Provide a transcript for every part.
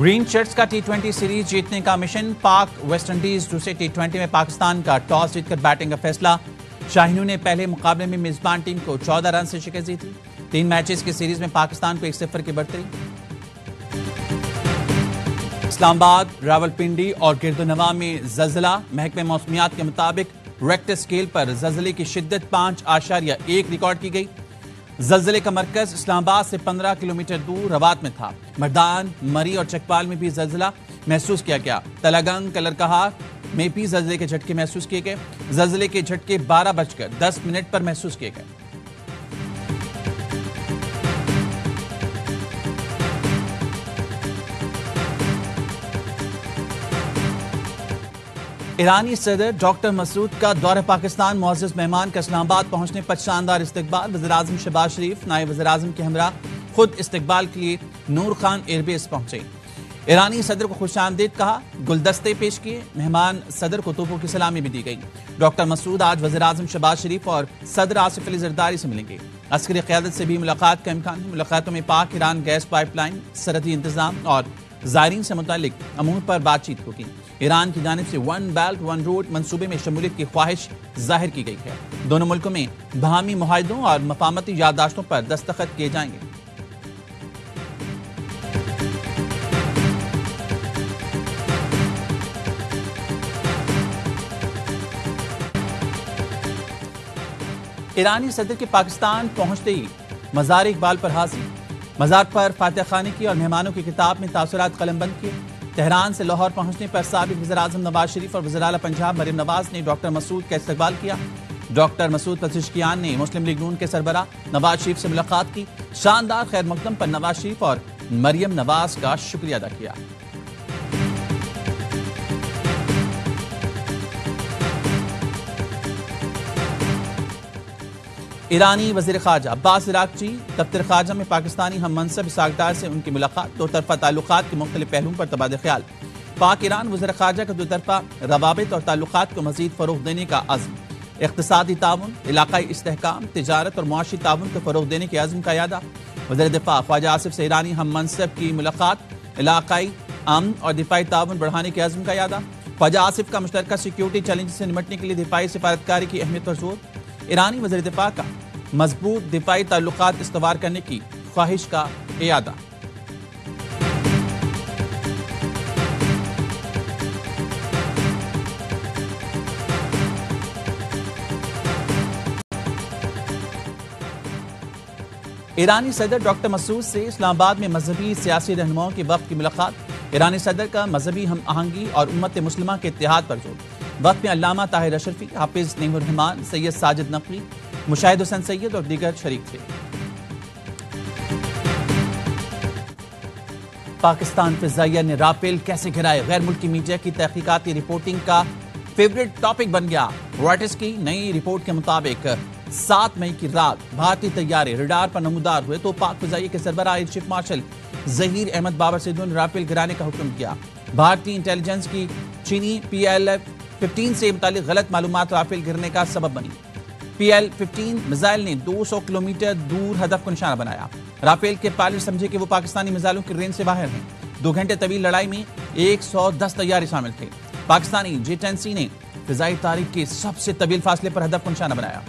Green shirts کا T20 series جیتنے کا مشن، پاک ویسٹ انڈیز دوسرے T20 میں پاکستان کا ٹاس جیت کر بیٹنگ کا فیصلہ۔ شاہینوں نے پہلے مقابلے میں میزبان ٹیم کو 14 رن سے شکست دی تھی۔ 3 میچز کی سیریز میں پاکستان کو 1-0 کی بڑھتری۔ اسلام آباد، راولپنڈی اور گردونواں میں زلزلہ، محکمہ موسمیات کے مطابق ریکٹر اسکیل پر زلزلے کی شدت 5.1 ریکارڈ کی گئی۔ زلزلے کا مرکز اسلام آباد سے 15 کلومیٹر دور روات میں تھا۔ مردان، مری اور چکپال میں بھی زلزلہ محسوس کیا گیا۔ تلگنگ، کلرکہا میں بھی زلزلے کے جھٹکے محسوس کیے گئے۔ زلزلے کے جھٹکے 12:10 پر محسوس کیے گئے۔ ایرانی صدر ڈاکٹر مسعود کا دورہ پاکستان، معزز مہمان کا اسلام آباد پہنچنے پر شاندار استقبال۔ وزیراعظم شہباز شریف نائب وزیر اعظم کے ہمراہ خود استقبال کے لیے نور خان ایئر بیس پہنچے۔ ایرانی صدر کو خوش آمدید کہا، گلدستے پیش کیے۔ مہمان صدر کو توپوں کی سلامی بھی دی گئی۔ ڈاکٹر مسعود آج وزیر اعظم شہباز شریف اور صدر آصف علی زرداری سے ملیں گے۔ عسکری قیادت سے بھی ملاقات کا امکان ہے۔ ملاقاتوں میں پاک ایران گیس پائپ لائن، سرحدی انتظام اور زائرین سے متعلق امور پر بات چیت ہوگی۔ ایران کی جانب سے ون بیلٹ ون روڈ منصوبے میں شمولیت کی خواہش ظاہر کی گئی ہے۔ دونوں ملکوں میں باہمی معاہدوں اور مفاہمتی یادداشتوں پر دستخط کیے جائیں گے۔ ایرانی صدر کے پاکستان پہنچتے ہی مزار اقبال پر حاضری، مزار پر فاتح خانی کی اور مہمانوں کی کتاب میں تاثرات قلم بند کیے۔ تہران سے لاہور پہنچنے پر سابق وزیر اعظم نواز شریف اور وزیر اعلیٰ پنجاب مریم نواز نے ڈاکٹر مسعود کا استقبال کیا۔ ڈاکٹر مسعود پزشکیان نے مسلم لیگ نون کے سربراہ نواز شریف سے ملاقات کی۔ شاندار خیر مقدم پر نواز شریف اور مریم نواز کا شکریہ ادا کیا۔ ایرانی وزیر خارجہ عباس عراقچی دفتر خارجہ میں پاکستانی ہم منصب اسحاق ڈار سے ان کی ملاقات۔ دو طرفہ تعلقات کے مختلف پہلوؤں پر تبادلہ خیال۔ پاک ایران وزیر خارجہ کا دو طرفہ روابط اور تعلقات کو مزید فروغ دینے کا عزم۔ اقتصادی تعاون، علاقائی استحکام، تجارت اور معاشی تعاون کو فروغ دینے کے عزم کا اعادہ۔ وزیر دفاع خواجہ آصف سے ایرانی ہم منصب کی ملاقات، علاقائی امن اور دفاعی تعاون بڑھانے کے عزم کا اعادہ۔ خواجہ آصف کا مشترکہ سیکیورٹی چیلنج سے نمٹنے کے لیے دفاعی سفارتکاری کی اہمیت پر زور۔ ایرانی وزیر دفاع کا مضبوط دفاعی تعلقات استوار کرنے کی خواہش کا اعادہ۔ ایرانی صدر ڈاکٹر مسعود سے اسلام آباد میں مذہبی سیاسی رہنماؤں کے وفد کی ملاقات۔ ایرانی صدر کا مذہبی ہم آہنگی اور امت مسلمہ کے اتحاد پر زور۔ وفد میں علامہ طاہر اشرفی، حافظ نعیم الرحمان، سید ساجد نقوی، مشاہد حسین سید اور دیگر شریک تھے۔ پاکستان فضائیہ نے رافیل کیسے گرائے، غیر ملکی میڈیا کی تحقیقاتی رپورٹنگ کا فیوریٹ ٹاپک بن گیا۔ رائٹرز کی نئی رپورٹ کے مطابق 7 مئی کی رات بھارتی طیارے ریڈار پر نمودار ہوئے تو پاک فضائیہ کے سربراہ air chief marshal Zaheer Ahmed Babar Sidhu نے رافیل گرانے کا حکم دیا۔ بھارتی انٹیلیجنس کی چینی PL-15 سے متعلق غلط معلومات رافیل گرنے کا سبب بنی۔ PL-15 میزائل نے 200 کلومیٹر دور ہدف کو نشانہ بنایا۔ رافیل کے پائلٹ سمجھے کہ وہ پاکستانی میزائلوں کی رینج سے باہر ہیں۔ 2 گھنٹے طویل لڑائی میں 110 طیارے شامل تھے۔ پاکستانی J-10C نے فضائی تاریخ کے سب سے طویل فاصلے پر ہدف کو نشانہ بنایا۔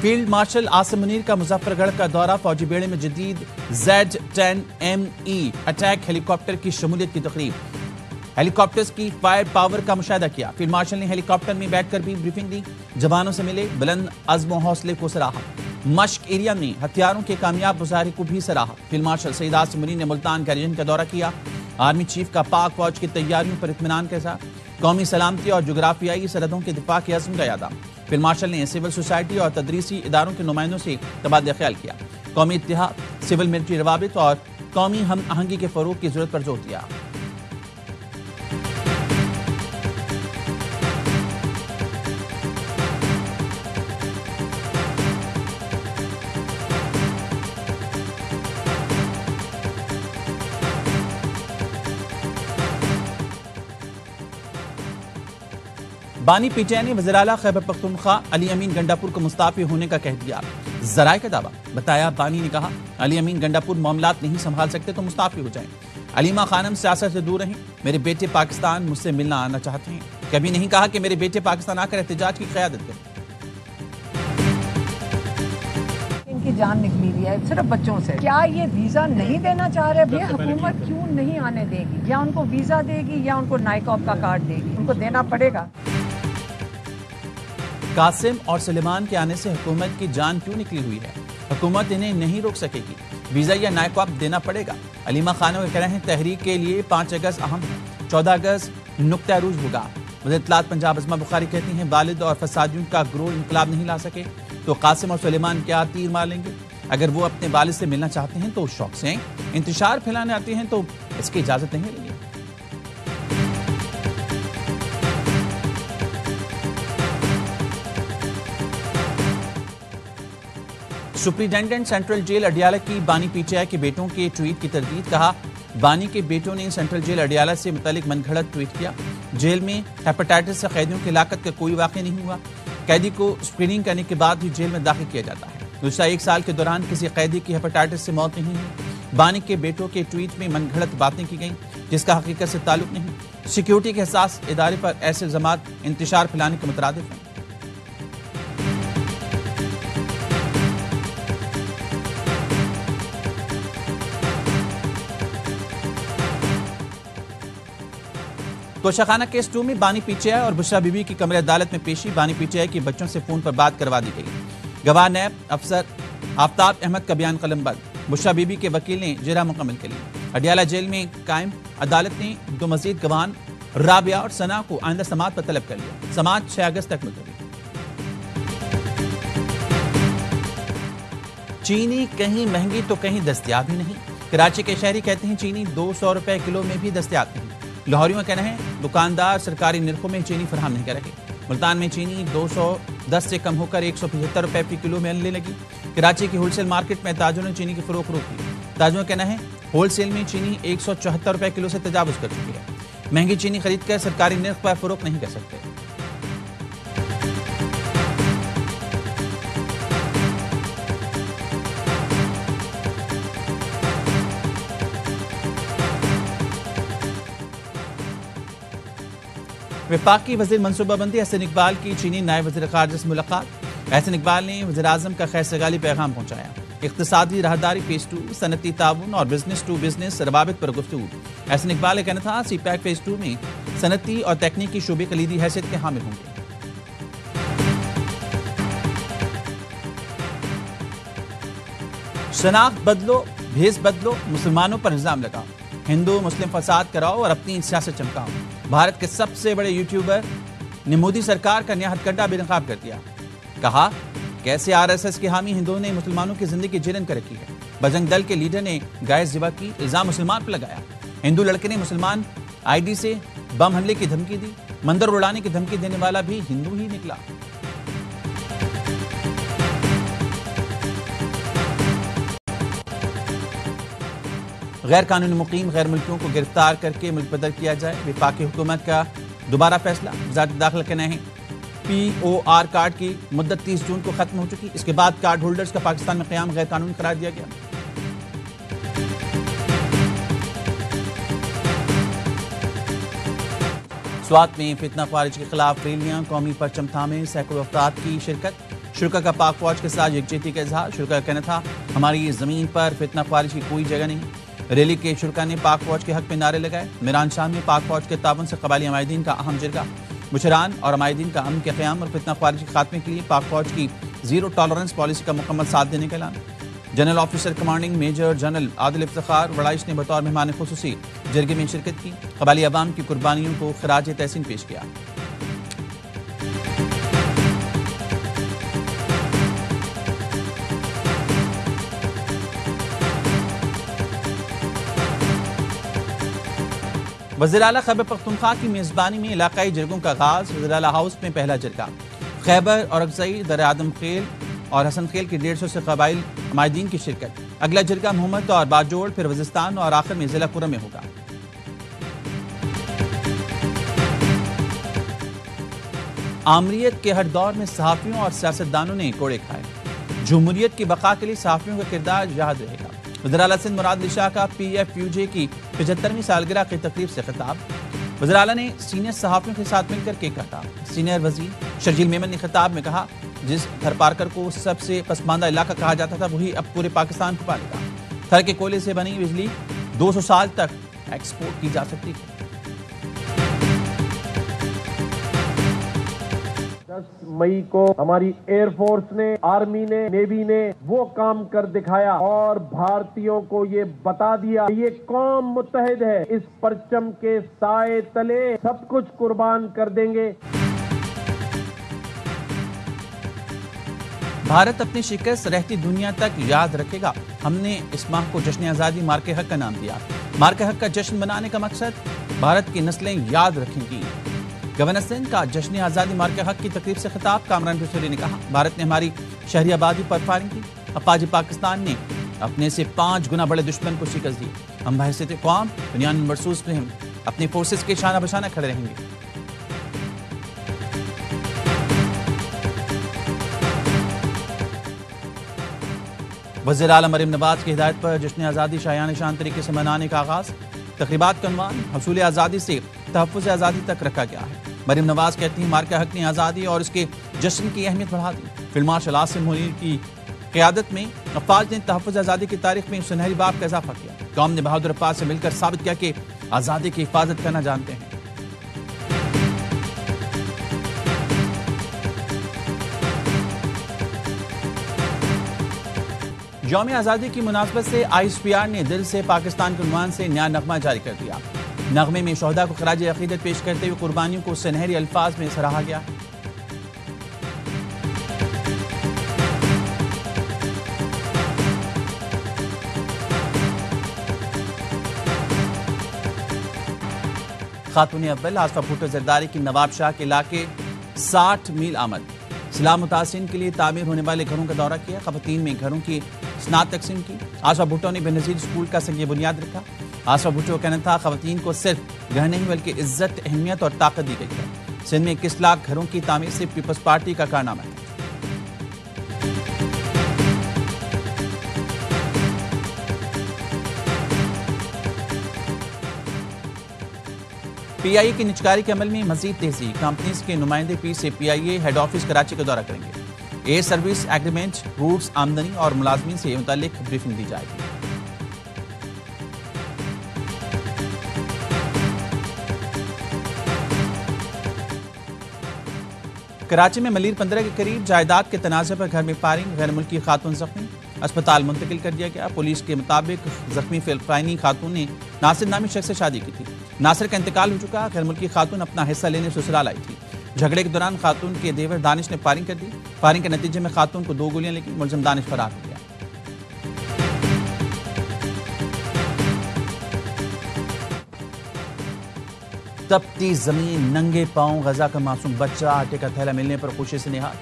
فیلڈ مارشل عاصم منیر کا مظفر گڑھ کا دورہ، فوجی بیڑے میں جدید Z-10ME اٹیک ہیلی کاپٹر کی شمولیت کی تقریب۔ ہیلی کاپٹرز کی فائر پاور کا مشاہدہ کیا۔ فیلڈ مارشل نے ہیلی کاپٹر میں بیٹھ کر بھی بریفنگ دی، جوانوں سے ملے، بلند عزم و حوصلے کو سراہا۔ مشق ایریا میں ہتھیاروں کے کامیاب مظاہرے کو بھی سراہا۔ فیلڈ مارشل سید عاصم منیر نے ملتان گیریجن کا دورہ کیا۔ آرمی چیف کا پاک فوج کی تیاریوں پر اطمینان کے ساتھ قومی سلامتی اور جغرافیائی سرحدوں کے دفاع کے عزم کا اعادہ۔ فیلڈ مارشل نے سول سوسائٹی اور تدریسی اداروں کے نمائندوں سے تبادلہ خیال کیا۔ قومی اتحاد، سول ملٹری روابط اور قومی ہم آہنگی کے فروغ کی ضرورت پر زور دیا۔ بانی پی ٹی آئی نے وزیر اعلیٰ خیبر پختونخوا علی امین گنڈاپور کو مستعفی ہونے کا کہہ دیا۔ ذرائع کا دعویٰ، بتایا بانی نے کہا علی امین گنڈاپور معاملات نہیں سنبھال سکتے تو مستعفی ہو جائیں۔ علیمہ خانم سیاست سے دور رہیں، میرے بیٹے پاکستان مجھ سے ملنا آنا چاہتے ہیں، کبھی نہیں کہا کہ میرے بیٹے پاکستان آ کر احتجاج کی قیادت کریں۔ ان کی جان نکلی ہوئی ہے صرف بچوں سے، کیا یہ ویزا نہیں دینا چاہ رہے؟ یہ حکومت کیوں نہیں آنے دے گی؟ یا ان کو ویزا دے گی یا ان کو نائکوب کا کارڈ دے گی، ان کو دینا پڑے گا۔ قاسم اور سلیمان کے آنے سے حکومت کی جان کیوں نکلی ہوئی ہے؟ حکومت انہیں نہیں روک سکے گی، ویزا یا نائکوب دینا پڑے گا۔ علیمہ خانم کا کہنا ہے تحریک کے لیے 5 اگست اہم ہے، 14 اگست نقطہ عروج ہوگا۔ وزیر اطلاعات پنجاب عظمہ بخاری کہتی ہیں والد اور فسادیوں کا گروہ انقلاب نہیں لا سکے تو قاسم اور سلیمان کیا تیر مار لیں گے؟ اگر وہ اپنے والد سے ملنا چاہتے ہیں تو شوق سے آئیں، انتشار پھیلانے آتے ہیں تو اس کی اجازت نہیں لیں گے۔ سپرنٹینڈنٹ سینٹرل جیل اڈیالہ کی بانی پی ٹی آئی کے بیٹوں کے ٹویٹ کی تردید، کہا بانی کے بیٹوں نے سینٹرل جیل اڈیالہ سے متعلق من گھڑت ٹویٹ کیا۔ جیل میں ہیپاٹائٹس سے قیدیوں کی ہلاکت کا کوئی واقعہ نہیں ہوا، قیدی کو اسکریننگ کرنے کے بعد ہی جیل میں داخل کیا جاتا ہے۔ گزشتہ 1 سال کے دوران کسی قیدی کی ہیپاٹائٹس سے موت نہیں ہوئی۔ بانی کے بیٹوں کے ٹویٹ میں من گھڑت باتیں کی گئیں جس کا حقیقت سے تعلق نہیں۔ سیکیورٹی کے حساس ادارے پر ایسے الزامات انتشار پھیلانے کے مترادف ہیں۔ کوشاخانہ کیس 2 میں بانی پی ٹی آئی اور بشرا بی بی کی کمرہ عدالت میں پیشی، بانی پی ٹی آئی کے بچوں سے فون پر بات کروا دی گئی۔ گواہ نیب افسر آفتاب احمد کا بیان قلم بند، بشرا بی بی کے وکیل نے جرح مکمل کر لی۔ اڈیالہ جیل میں قائم عدالت نے 2 مزید گواہان رابعہ اور ثنا کو آئندہ سماعت پر طلب کر لیا۔ سماعت 6 اگست تک ملتوی۔ چینی کہیں مہنگی تو کہیں دستیاب ہی نہیں، کراچی کے شہری کہتے ہیں چینی 200 روپے کلو میں بھی دستیاب نہیں۔ لاہوریوں کا کہنا ہے دکاندار سرکاری نرخوں میں چینی فراہم نہیں کر رہے۔ ملتان میں چینی 210 سے کم ہو کر 175 روپے فی کلو ملنے لگی۔ کراچی کی ہول سیل مارکیٹ میں تاجروں نے چینی کی فروخت روک دی۔ تاجروں کا کہنا ہے ہول سیل میں چینی 174 روپے کلو سے تجاوز کر چکی ہے۔ مہنگی چینی خرید کر سرکاری نرخ پر فروخت نہیں کر سکتے۔ وفاقی وزیر منصوبہ بندی احسن اقبال کی چینی نائب وزیر خارجہ سے ملاقات، احسن اقبال نے وزیر اعظم کا خیر سگالی پیغام پہنچایا۔ اقتصادی راہداری فیز 2، صنعتی تعاون اور بزنس ٹو بزنس روابط پر گفتگو۔ احسن اقبال کا کہنا تھا سی پیک فیز 2 میں صنعتی اور تکنیکی شعبے کلیدی حیثیت کے حامل ہوں گے۔ شناخت بدلو، بھیس بدلو، مسلمانوں پر الزام لگاؤ، ہندو مسلم فساد کراؤ اور اپنی سیاست چمکاؤ۔ بھارت کے سب سے بڑے یوٹیوبر نے مودی سرکار کا نیا ہتھ کنڈا بے نقاب کر دیا۔ کہا کیسے آر ایس ایس کے حامی ہندوؤں نے مسلمانوں کی زندگی جیلن کر رکھی ہے۔ بجرنگ دل کے لیڈر نے گائے ذبح کی الزام مسلمان پر لگایا۔ ہندو لڑکے نے مسلمان آئی ڈی سے بم حملے کی دھمکی دی، مندر اڑانے کی دھمکی دینے والا بھی ہندو ہی نکلا۔ غیر قانونی مقیم غیر ملکیوں کو گرفتار کر کے ملک بدر کیا جائے، وفاقی حکومت کا دوبارہ فیصلہ۔ وزارت داخلہ کا کہنا ہے پی او آر کارڈ کی مدت 30 جون کو ختم ہو چکی، اس کے بعد کارڈ ہولڈرز کا پاکستان میں قیام غیر قانونی قرار دیا گیا۔ سوات میں فتنہ خوارج کے خلاف ریلیاں، قومی پرچم تھامے، سینکڑوں افراد کی شرکت، شرکا کا پاک فوج کے ساتھ یکجہتی کا اظہار۔ شرکا کا کہنا تھا ہماری زمین پر فتنہ خوارج کی کوئی جگہ نہیں۔ ریلی کے شرکا نے پاک فوج کے حق میں نعرے لگائے۔ میران شاہ میں پاک فوج کے تعاون سے قبائلی عمائدین کا اہم جرگہ، مشران اور عمائدین کا امن کے قیام اور فتنہ خوارج کے خاتمے کے لیے پاک فوج کی زیرو ٹالرنس پالیسی کا مکمل ساتھ دینے کا اعلان۔ General officer commanding major general Adil Iftikhar Waraich نے بطور مہمان خصوصی جرگے میں شرکت کی، قبائلی عوام کی قربانیوں کو خراج تحسین پیش کیا۔ وزیر اعلیٰ خیبر پختونخوا کی میزبانی میں علاقائی جرگوں کا آغاز، وزیر اعلیٰ ہاؤس میں پہلا جرگہ۔ خیبر اور اکزئی، در آدم خیل اور حسن خیل کی 150 سے قبائل عمائدین کی شرکت۔ اگلا جرگہ محمد اور باجوڑ، پھر وزستان اور آخر میں ضلع کرم میں ہوگا۔ آمریت کے ہر دور میں صحافیوں اور سیاستدانوں نے کوڑے کھائے. جمہوریت کی بقا کے لیے صحافیوں کا کردار یاد رہے گا. وزیر اعلیٰ سندھ مراد علی شاہ کا پی ایف یو جے کی 75ویں سالگرہ کی تقریب سے خطاب. وزیر اعلیٰ نے سینئر صحافیوں کے ساتھ مل کر کیک کاٹا. سینئر وزیر شرجیل میمن نے خطاب میں کہا جس تھر پارکر کو سب سے پسماندہ علاقہ کہا جاتا تھا وہی اب پورے پاکستان کو پالے گا. تھر کے کوئلے سے بنی بجلی 200 سال تک ایکسپورٹ کی جا سکتی ہے. 10 مئی کو ہماری ایئر فورس نے، آرمی نے، نیوی نے وہ کام کر دکھایا اور بھارتیوں کو یہ بتا دیا کہ یہ قوم متحد ہے. اس پرچم کے سائے تلے سب کچھ قربان کر دیں گے. بھارت اپنی شکست رہتی دنیا تک یاد رکھے گا. ہم نے اس ماہ کو جشن آزادی مارکے حق کا نام دیا. مارکے حق کا جشن منانے کا مقصد بھارت کی نسلیں یاد رکھیں گی. گورنر سندھ کا جشن آزادی مارکے حق کی تقریب سے خطاب. کامران بشری نے کہا بھارت نے ہماری شہری آبادی پر فائرنگ کی. افواج پاکستان نے اپنے سے 5 گنا بڑے دشمن کو شکست دی. ہم بحیثیت قوم دنیا میں مرصوص رہیں اپنی فورسز کے شانہ بشانہ کھڑے رہیں گے. وزیر اعلیٰ مریم نواز کی ہدایت پر جشن آزادی شاہانہ شان طریقے سے منانے کا آغاز. تقریبات کا عنوان حصول آزادی سے تحفظ آزادی تک رکھا گیا ہے. مریم نواز کہتی ہیں مارکہ حق نے آزادی اور اس کے جشن کی اہمیت بڑھا دی. فیلڈ مارشل عاصم منیر کی قیادت میں افواج نے تحفظ آزادی کی تاریخ میں سنہری باب کا اضافہ کیا. قوم نے بہادر افواج سے مل کر ثابت کیا کہ آزادی کی حفاظت کرنا جانتے ہیں. یوم آزادی کی مناسبت سے آئی ایس پی آر نے دل سے پاکستان کے عنوان سے نیا نغمہ جاری کر دیا. نغمے میں شہداء کو خراج عقیدت پیش کرتے ہوئے قربانیوں کو سنہری الفاظ میں سراہا گیا. خاتون اول آصفہ بھٹو زرداری کی نواب شاہ کے علاقے 60 میل آمد. سیلاب متاثرین کے لیے تعمیر ہونے والے گھروں کا دورہ کیا. خواتین میں گھروں کی صنعت تقسیم کی. آصفہ بھٹو نے بے نظیر اسکول کا سنگ بنیاد رکھا. آصفہ بھٹو کا کہنا تھا خواتین کو صرف گھر نہیں بلکہ عزت، اہمیت اور طاقت دی گئی ہے. سندھ میں 21 لاکھ گھروں کی تعمیر سے پیپلز پارٹی کا کارنامہ ہے. پی آئی اے کی نجکاری کے عمل میں مزید تیزی. کمپنیز کے نمائندے پی سے پی آئی اے ہیڈ آفس کراچی کا دورہ کریں گے. ایئر سروس ایگریمنٹ، روٹس، آمدنی اور ملازمین سے متعلق بریفنگ دی جائے گی. کراچی میں ملیر 15 کے قریب جائیداد کے تنازع پر گھر میں فائرنگ، غیر ملکی خاتون زخمی، اسپتال منتقل کر دیا گیا. پولیس کے مطابق زخمی فلپائنی خاتون نے ناصر نامی شخص سے شادی کی تھی. ناصر کا انتقال ہو چکا. غیر ملکی خاتون اپنا حصہ لینے سسرال آئی تھی. جھگڑے کے دوران خاتون کے دیور دانش نے فائرنگ کر دی. فائرنگ کے نتیجے میں خاتون کو 2 گولیاں لگیں. ملزم دانش فرار ہو گیا. تپتی زمین، ننگے پاؤں، غزہ کا معصوم بچہ آٹے کا تھیلا ملنے پر خوشی سے نہال.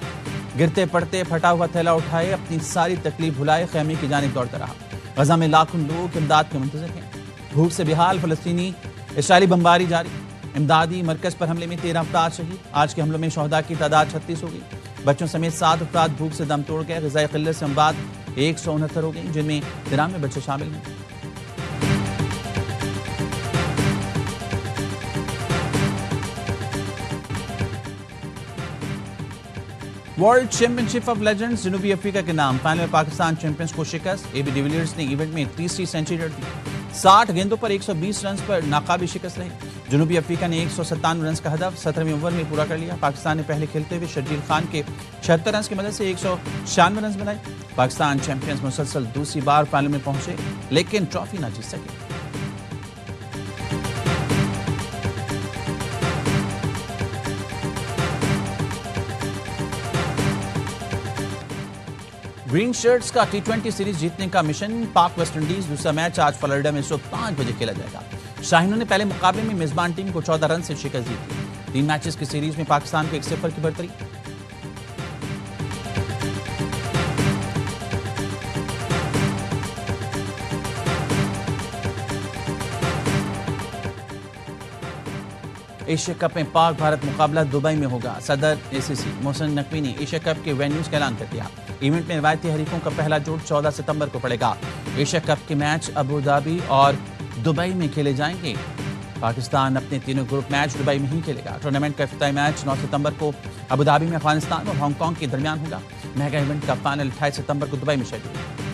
گرتے پڑتے پھٹا ہوا تھیلا اٹھائے، اپنی ساری تکلیف بھلائے خیمے کی جانب دوڑتا رہا. غزہ میں لاکھوں لوگ امداد کے منتظر ہیں. بھوک سے بحال فلسطینی، اسرائیلی بمباری جاری. امدادی مرکز پر حملے میں 13 افراد شہید. آج کے حملوں میں شہداء کی تعداد 36 ہو گئی. بچوں سمیت 7 افراد بھوک سے دم توڑ گئے. غذائی قلت سے اموات 169 ہو گئی جن میں 93 بچے شامل ہیں. World champion ship of legends جنوبی افریقہ کے نام. فائنل میں پاکستان چیمپئنز کو شکست. اے بی ڈی ویلیئرز نے ایونٹ میں تیسری سینچری جڑ دی. 60 گیندوں پر 120 رنز پر ناقابل شکست رہی. جنوبی افریقہ نے 197 رنز کا ہدف 17ویں اوور میں پورا کر لیا. پاکستان نے پہلے کھیلتے ہوئے شرجیل خان کے 76 رنز کی مدد سے 196 رنز بنائے. پاکستان چیمپئنز مسلسل دوسری بار فائنل میں پہنچے لیکن ٹرافی نہ جیت سکے. گرین شرٹس کا T20 سیریز جیتنے کا مشن. پاک ویسٹ انڈیز دوسرا میچ آج فلوریڈا میں صبح 5 بجے کھیلا جائے گا. شاہینوں نے پہلے مقابلے میں میزبان ٹیم کو 14 رن سے شکست دی تھی. 3 میچز کی سیریز میں پاکستان کو 1-0 کی برتری. ایشیا کپ میں پاک بھارت مقابلہ دبئی میں ہوگا. صدر ACC محسن نقوی نے ایشیا کپ کے وینیوز کا اعلان کر دیا. ایونٹ میں روایتی حریفوں کا پہلا جوڑ 14 ستمبر کو پڑے گا. ایشیا کپ کے میچ ابوظہبی اور دبئی میں کھیلے جائیں گے. پاکستان اپنے تینوں گروپ میچ دبئی میں ہی کھیلے گا. ٹورنامنٹ کا افتتاحی میچ 9 ستمبر کو ابوظہبی میں افغانستان اور ہانگ کانگ کے درمیان ہوگا. میگا ایونٹ کا فائنل 28 ستمبر کو دبئی میں شیڈول ہے.